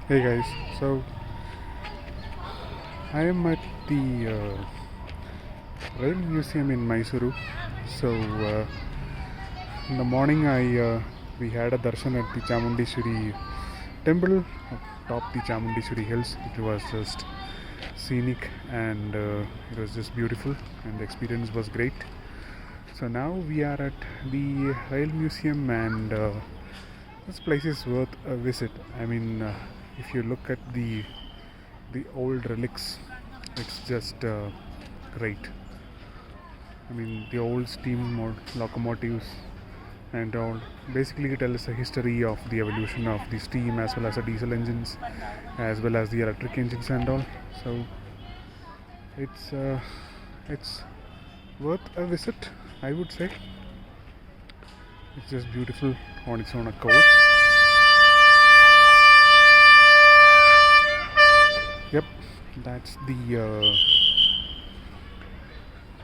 Hey guys, so I am at the Rail Museum in Mysuru. So in the morning, I we had a darshan at the Chamundeshwari temple atop the Chamundeshwari hills. It was just scenic and it was just beautiful, and the experience was great. So now we are at the Rail Museum, and this place is worth a visit. I mean, if you look at the old relics, it's just great. I mean, the old locomotives and all basically tell us the history of the evolution of the steam as well as the diesel engines, as well as the electric engines and all. So it's worth a visit, I would say. It's just beautiful on its own accord. Yep, that's the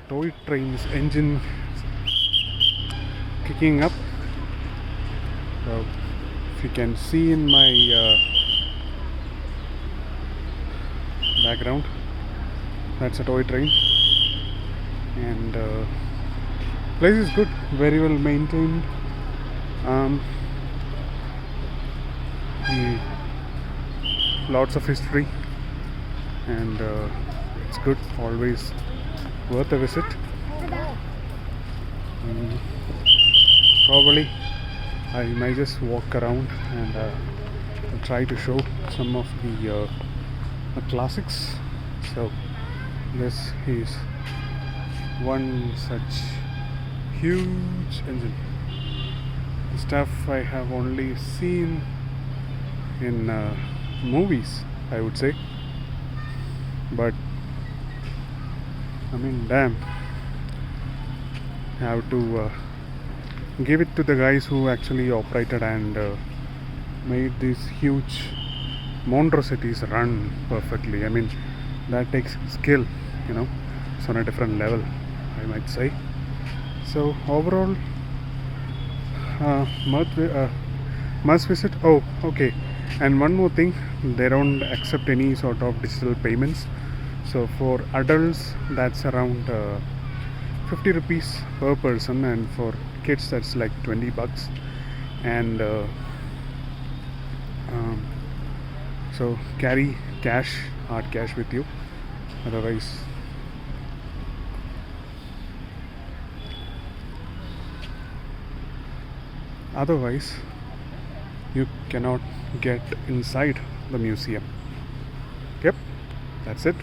toy train's engine kicking up. So if you can see in my background, that's a toy train, and place is good, very well maintained. The lots of history, and it's good, always worth a visit. Probably I might just walk around and try to show some of the classics. So this is one such huge engine. The stuff I have only seen in movies, I would say, but I mean, damn, I have to give it to the guys who actually operated and made these huge monstrosities run perfectly. I mean, that takes skill, you know. It's on a different level, I might say. So overall, must visit. Oh, okay. And one more thing, they don't accept any sort of digital payments. So for adults, that's around 50 rupees per person, and for kids, that's like 20 bucks. And so carry cash, hard cash with you. Otherwise, you cannot get inside the museum. Yep, that's it.